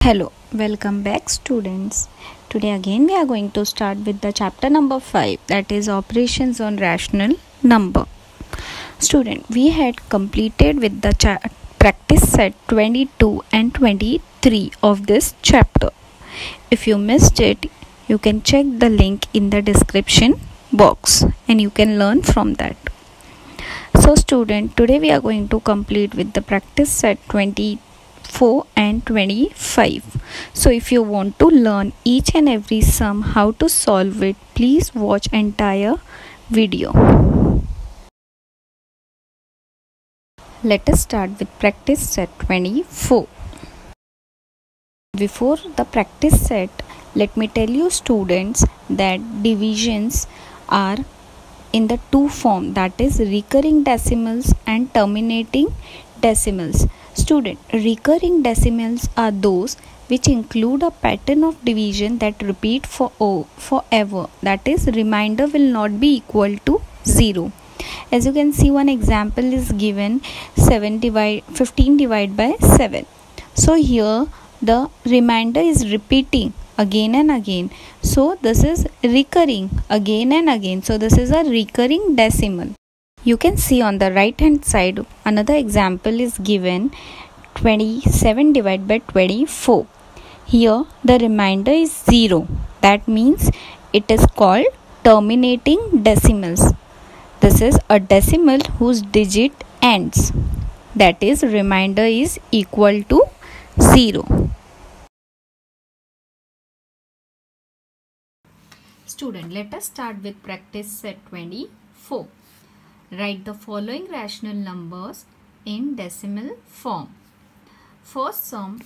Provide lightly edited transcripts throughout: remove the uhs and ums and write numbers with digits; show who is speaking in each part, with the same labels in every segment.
Speaker 1: Hello, welcome back students. Today again we are going to start with the chapter number 5, that is operations on rational number. Student, we had completed with the practice set 22 and 23 of this chapter. If you missed it, you can check the link in the description box and you can learn from that. So student, today we are going to complete with the practice set 24 and 25. So if you want to learn each and every sum, how to solve it, please watch entire video. Let us start with practice set 24. Before the practice set, let me tell you students that divisions are in the two form, that is recurring decimals and terminating decimals. Student, recurring decimals are those which include a pattern of division that repeat forever, that is remainder will not be equal to 0. As you can see, one example is given, 15 divided by 7. So here the remainder is repeating again and again, so this is recurring again and again, so this is a recurring decimal. You can see on the right hand side another example is given, 27 divided by 24. Here the remainder is 0, that means it is called terminating decimals. This is a decimal whose digit ends, that is remainder is equal to 0. Student, let us start with practice set 24. Write the following rational numbers in decimal form. First sum,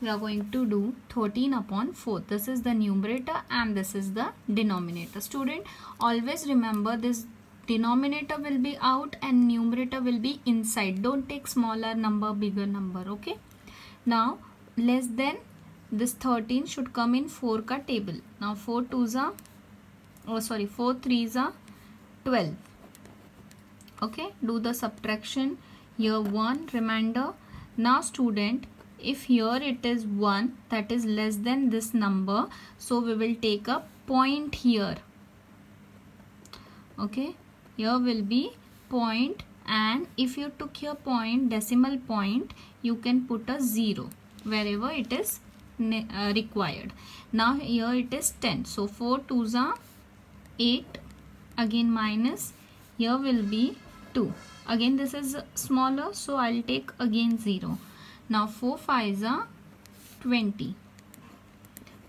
Speaker 1: we are going to do 13 upon 4. This is the numerator and this is the denominator. Student, always remember this denominator will be out and numerator will be inside. Don't take smaller number, bigger number, okay? Now, less than this 13 should come in 4 ka table. Now, 4 3s are 12. Okay, do the subtraction. Here 1 remainder. Now student, if here it is 1, that is less than this number, so we will take a point here. Okay, here will be point, and if you took your point, decimal point, you can put a 0 wherever it is required. Now here it is 10, so 4 2s are 8, again minus, here will be 2, again this is smaller, so I'll take again 0. Now 4 5s are 20.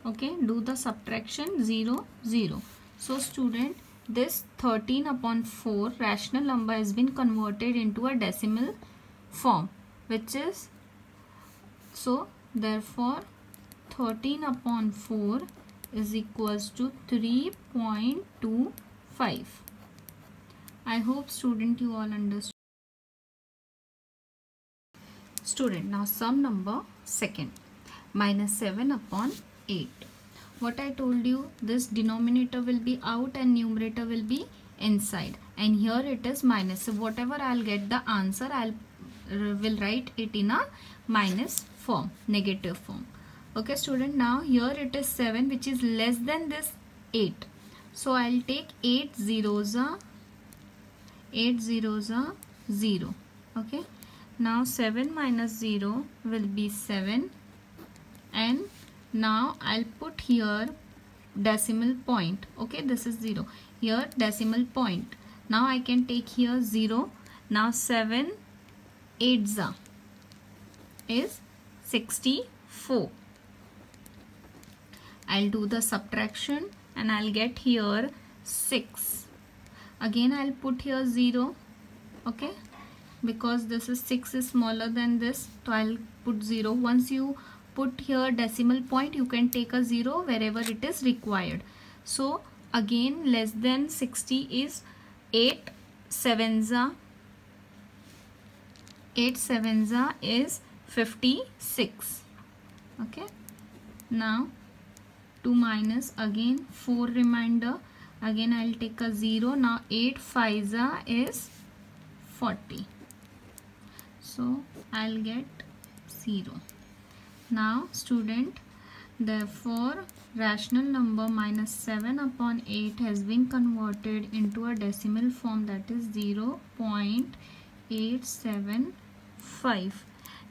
Speaker 1: Okay, do the subtraction, 0 0. So student, this 13 upon 4 rational number has been converted into a decimal form, which is, so therefore 13 upon 4 is equals to 3.25. I hope student you all understood. Student, now sum number second, minus 7 upon 8. What I told you, this denominator will be out and numerator will be inside, and here it is minus. So whatever I'll get the answer, will write it in a minus form, negative form. Okay student, now here it is 7 which is less than this 8. So I'll take 8 zeros are 0. Okay, now 7 minus 0 will be 7, and now I'll put here decimal point. Okay, this is 0. Here decimal point. Now I can take here 0. Now 7 8s is 64. I'll do the subtraction and I'll get here 6. Again I'll put here 0. Okay, because this is 6 is smaller than this, so I'll put 0. Once you put here decimal point, you can take a 0 wherever it is required. So again less than 60 is 8 sevens is 56. Okay, now 2 minus, again 4 remainder, again I'll take a 0. Now 8 5s is 40, so I'll get 0. Now student, therefore rational number minus 7 upon 8 has been converted into a decimal form, that is 0.875,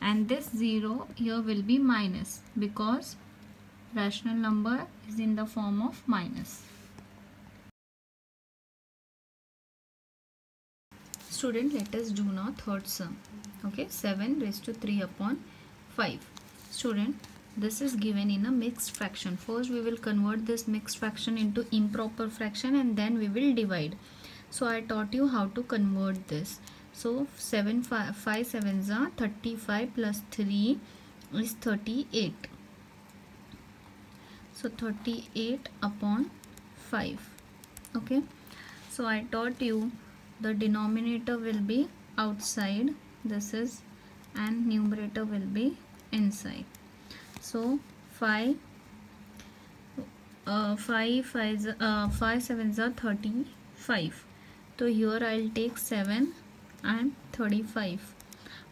Speaker 1: and this 0 here will be minus because rational number is in the form of minus. Student, let us do now third sum. Okay, 7 raised to 3 upon 5. Student, this is given in a mixed fraction. First we will convert this mixed fraction into improper fraction and then we will divide. So I taught you how to convert this. So 5 sevens are 35 plus 3 is 38. So 38 upon 5. Okay, so I taught you the denominator will be outside, this is, and numerator will be inside. So 5 sevens are 35. So here I'll take 7 and 35.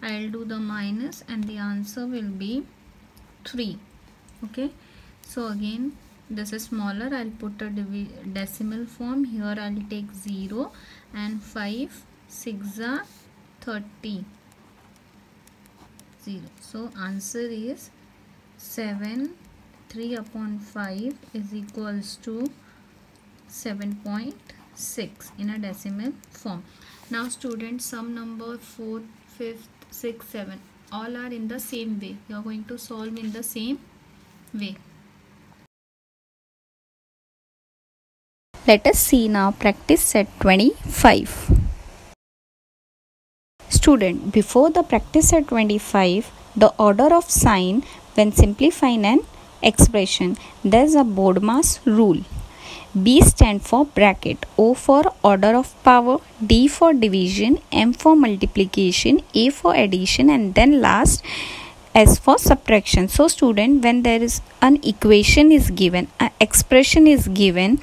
Speaker 1: I'll do the minus and the answer will be 3. Okay, so again this is smaller, I'll put a decimal form. Here I'll take 0 and 5 6 are 30. 0. So answer is 7. 3 upon 5 is equals to 7.6 in a decimal form. Now students, sum number 4th, 5th, 6th, 7 all are in the same way. You are going to solve in the same way. Let us see now practice set 25. Student, before the practice set 25, the order of sign when simplifying an expression, there is a BODMAS rule. B stand for bracket, O for order of power, D for division, M for multiplication, A for addition, and then last S for subtraction. So student, when there is an equation is given, an expression is given,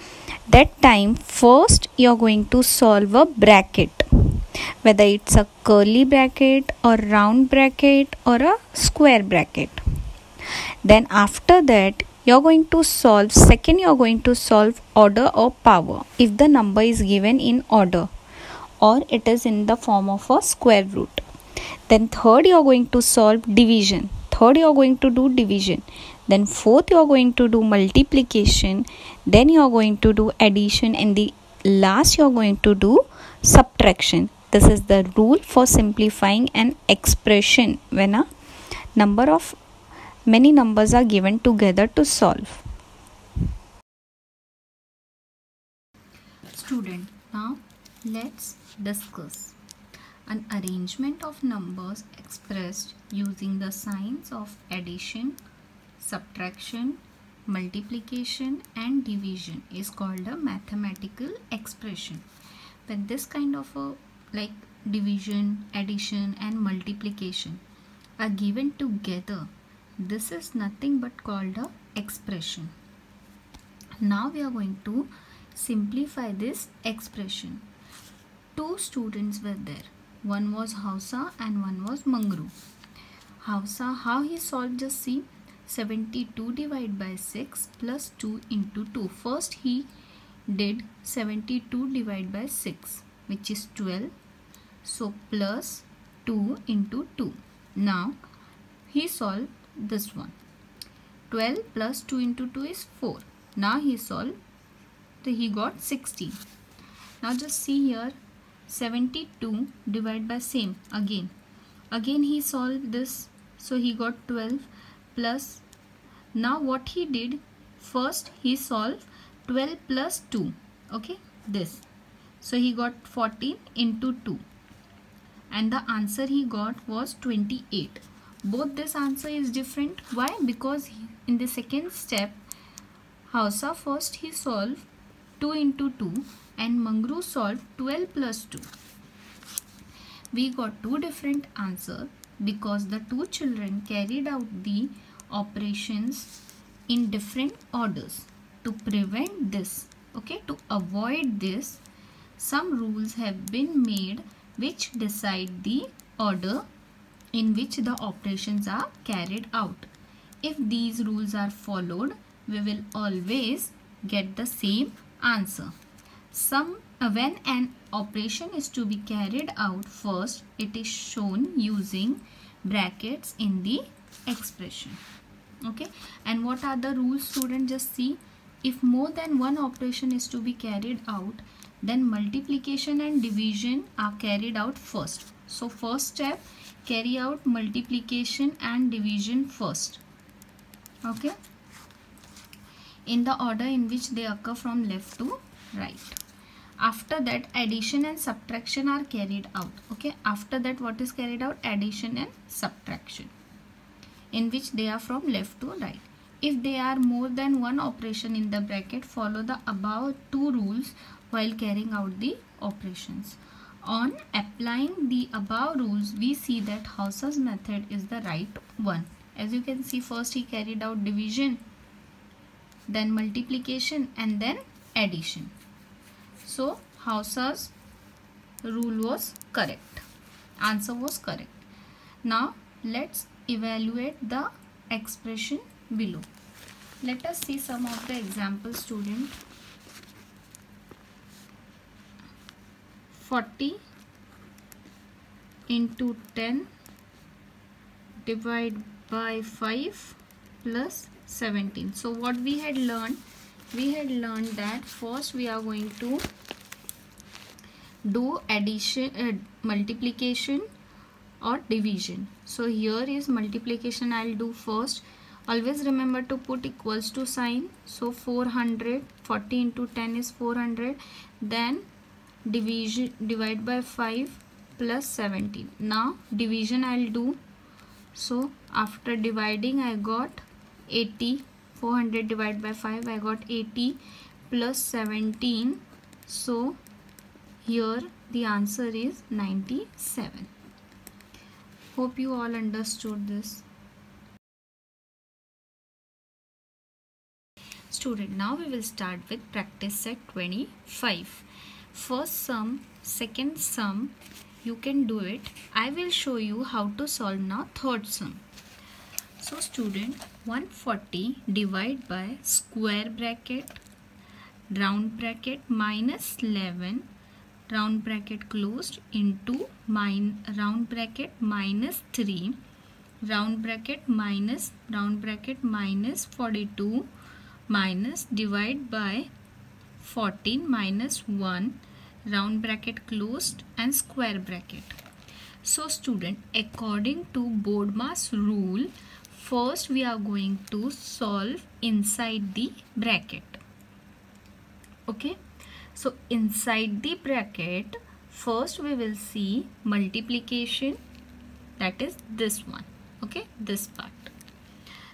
Speaker 1: that time first you are going to solve a bracket, whether it's a curly bracket or round bracket or a square bracket. Then after that you are going to solve, second you are going to solve order or power if the number is given in order or it is in the form of a square root. Then third you are going to solve division, third you are going to do division. Then fourth you are going to do multiplication, then you are going to do addition, and the last you are going to do subtraction. This is the rule for simplifying an expression when a number of many numbers are given together to solve. Student, now let's discuss an arrangement of numbers expressed using the signs of addition, subtraction, multiplication and division is called a mathematical expression. When this kind of a like division, addition and multiplication are given together, this is nothing but called a expression. Now we are going to simplify this expression. Two students were there. One was Hausa and one was Mangru. Hausa, how he solved, just see. 72 divided by 6 plus 2 into 2. First he did 72 divided by 6, which is 12. So plus 2 into 2. Now he solved this one. 12 plus 2 into 2 is 4. Now he solved, so he got 16. Now just see here, 72 divided by same again he solved this, so he got 12 plus. Now what he did, first he solved 12 plus 2, okay, this, so he got 14 into 2 and the answer he got was 28. Both this answer is different. Why? Because in the second step, Hausa first he solved 2 into 2 and Mangru solved 12 plus 2. We got two different answers because the two children carried out the operations in different orders. To prevent this, okay, to avoid this, some rules have been made which decide the order in which the operations are carried out. If these rules are followed, we will always get the same answer. When an operation is to be carried out, first it is shown using brackets in the expression. Okay, and what are the rules, student? Just see, if more than one operation is to be carried out, then multiplication and division are carried out first. So first step, carry out multiplication and division first. Okay, in the order in which they occur from left to right. After that, addition and subtraction are carried out. Okay, after that, what is carried out? Addition and subtraction, in which they are from left to right. If there are more than one operation in the bracket, follow the above two rules while carrying out the operations. On applying the above rules, we see that Hausa's method is the right one. As you can see, first he carried out division, then multiplication, and then addition. So Hausa's rule was correct. Answer was correct. Now let's evaluate the expression below. Let us see some of the examples, student. 40 into 10 divide by 5 plus 17. So what we had learned? We had learned that first we are going to do addition, multiplication or division. So here is multiplication I'll do first. Always remember to put equals to sign. So 400, 40 into 10 is 400. Then division, divide by 5 plus 17. Now division I'll do. So after dividing I got 80. 400 divided by 5 I got 80 plus 17. So here the answer is 97. Hope you all understood this. Student, now we will start with practice set 25. First sum, second sum, you can do it. I will show you how to solve now third sum. So student, 140 divide by square bracket, round bracket minus 11, round bracket closed, into round bracket minus 3, round bracket minus 42, minus divide by 14 minus 1, round bracket closed, and square bracket. So student, according to BODMAS rule, first we are going to solve inside the bracket. Okay, so inside the bracket, first we will see multiplication, that is this one. Okay, this part.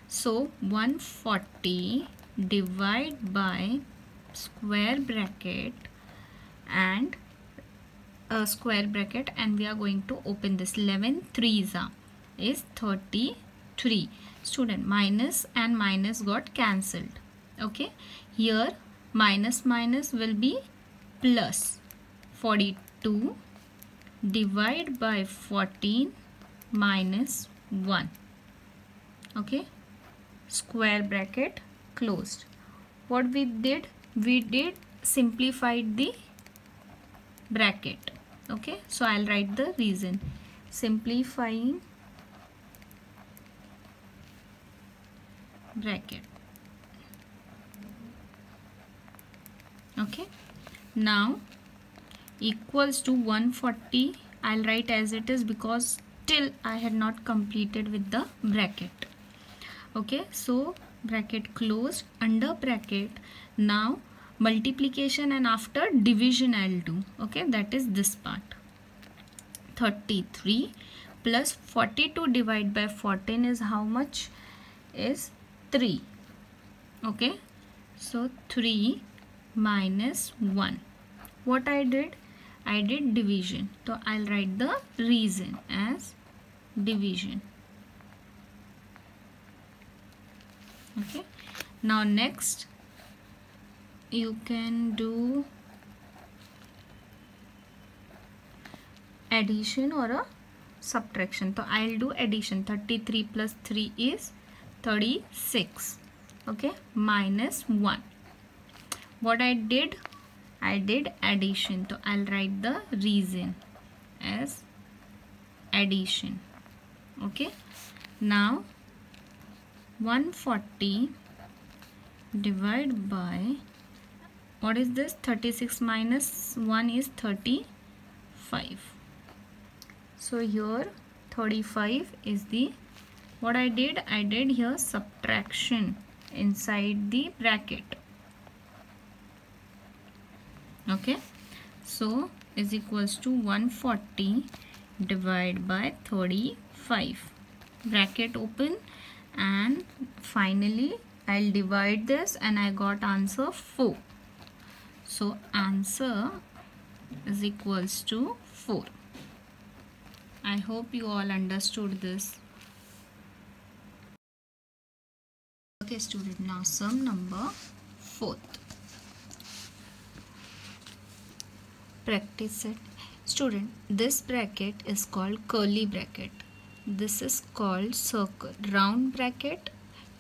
Speaker 1: So 140 divide by square bracket and square bracket, and we are going to open this. 11 3s is 33. Student, minus and minus got cancelled. Okay, here minus minus will be plus. 42 divide by 14 minus 1. Okay, square bracket closed. What we did? We did simplified the bracket. Okay, so I'll write the reason. Simplifying bracket. Okay, now equals to 140. I'll write as it is because still I had not completed with the bracket. Okay, so bracket closed, under bracket. Now multiplication and after division I'll do. Okay, that is this part. 33 plus 42 divided by 14 is how much? Is 3. Okay, so 3 minus 1. What I did? I did division. So I'll write the reason as division. Okay, now next you can do addition or a subtraction. So I'll do addition. 33 plus 3 is 36. Okay, minus 1. What I did addition. So I'll write the reason as addition. Okay, now 140 divided by, what is this? 36 minus 1 is 35. So here 35 is the, what I did here subtraction inside the bracket. Okay, so is equals to 140 divided by 35, bracket open, and finally I'll divide this and I got answer 4. So answer is equals to 4. I hope you all understood this. Okay student, now sum number 4th. Practice set. Student, this bracket is called curly bracket. This is called circle. Round bracket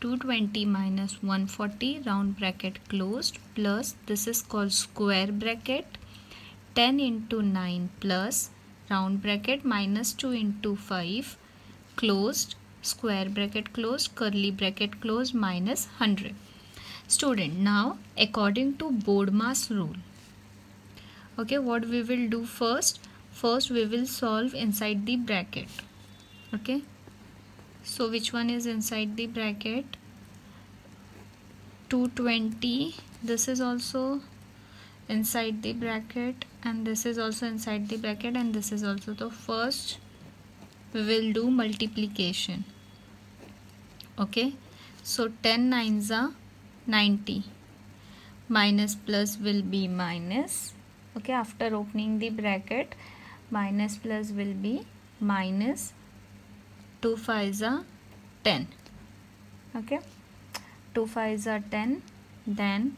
Speaker 1: 220 minus 140, round bracket closed, plus this is called square bracket 10 into 9 plus round bracket minus 2 into 5 closed, square bracket closed, curly bracket closed, minus 100. Student, now according to BODMAS rule, okay, what we will do first we will solve inside the bracket. Okay, so which one is inside the bracket? 220, this is also inside the bracket, and this is also inside the bracket, and this is also. The first we will do multiplication. Okay, so 10 nines are 90, minus plus will be minus. Okay, after opening the bracket, minus plus will be minus, 2 5s are 10. Okay, 2 5s are 10, then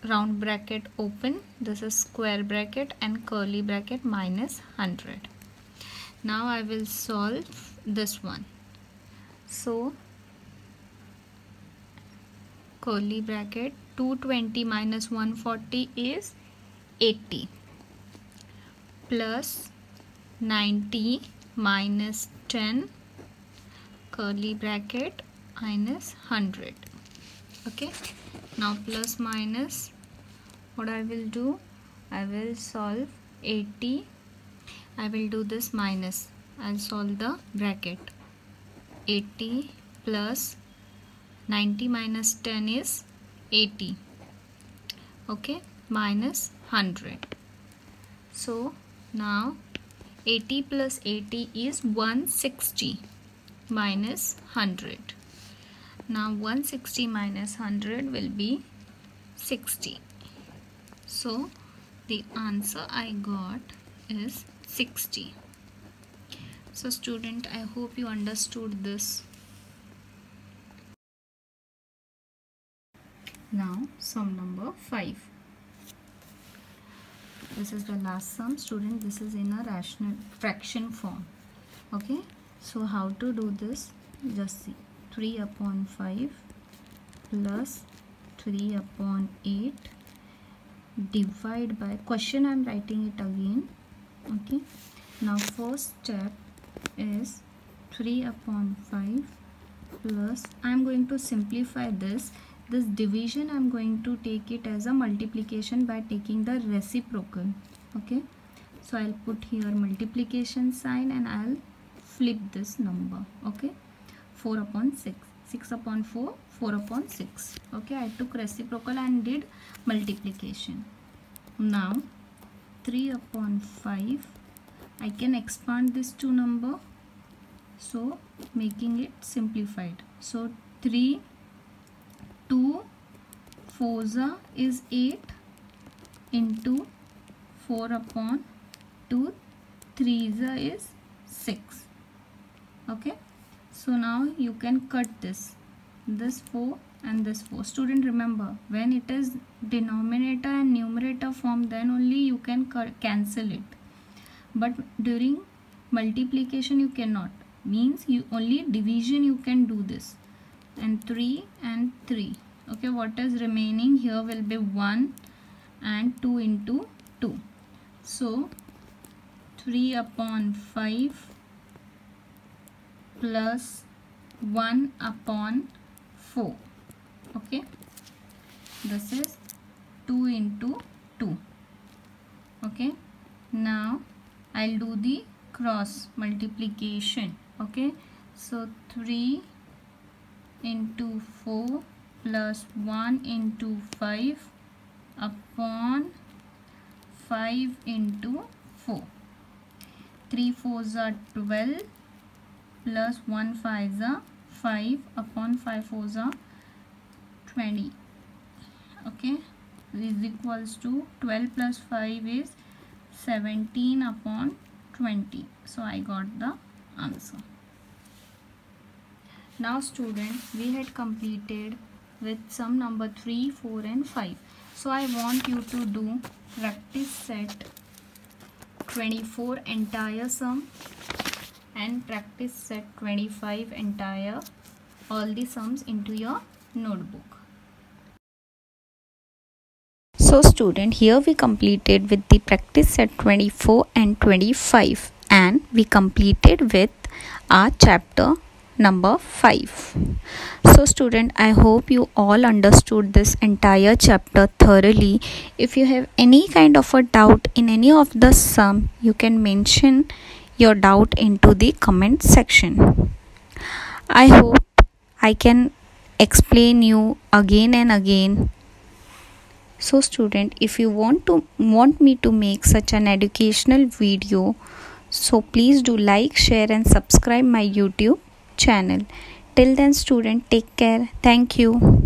Speaker 1: round bracket open, this is square bracket, and curly bracket minus 100. Now I will solve this one. So curly bracket 220 minus 140 is 80, plus 90 minus 10, curly bracket, minus 100. Okay, now plus minus, what I will do, I will solve 80, I will do this minus, I'll solve the bracket. 80 plus 90 minus 10 is 80. Okay, minus 100. So now 80 plus 80 is 160 minus 100. Now 160 minus 100 will be 60. So the answer I got is 60. So student, I hope you understood this. Now sum number 5. This is the last sum, student. This is in a rational fraction form. Okay, so how to do this? Just see, 3 upon 5 plus 3 upon 8 divide by, question I am writing it again. Okay, now first step is 3 upon 5 plus, I am going to simplify this division. I am going to take it as a multiplication by taking the reciprocal. Okay, so I'll put here multiplication sign and I'll flip this number. Okay, 4 upon 6, 6 upon 4, 4 upon 6. Okay, I took reciprocal and did multiplication. Now 3 upon 5, I can expand this to number, so making it simplified. So 3, 2 4 is 8 into 4 upon 2, 3 is 6. Okay, so now you can cut this 4 and this 4. Student, remember, when it is denominator and numerator form, then only you can cancel it, but during multiplication you cannot, means you only division you can do this. and 3 and 3. Okay, what is remaining here will be 1 and 2 into 2. So 3 upon 5 plus 1 upon 4. Okay, this is 2 into 2. Okay, now I'll do the cross multiplication. Okay, so 3 into 4 plus 1 into 5 upon 5 into 4. 3 4s are 12 plus 1 5s are 5 upon 5 4s are 20. Okay, this is equals to 12 plus 5 is 17 upon 20. So I got the answer. Now students, we had completed with sum number 3, 4 and 5. So I want you to do practice set 24 entire sum and practice set 25 entire, all the sums into your notebook. So student, here we completed with the practice set 24 and 25 and we completed with our chapter number 5. So student, I hope you all understood this entire chapter thoroughly. If you have any kind of a doubt in any of the sum, you can mention your doubt into the comment section. I hope I can explain you again and again. So student, if you want me to make such an educational video, so please do like, share and subscribe my YouTube channel. Till then student, take care. Thank you.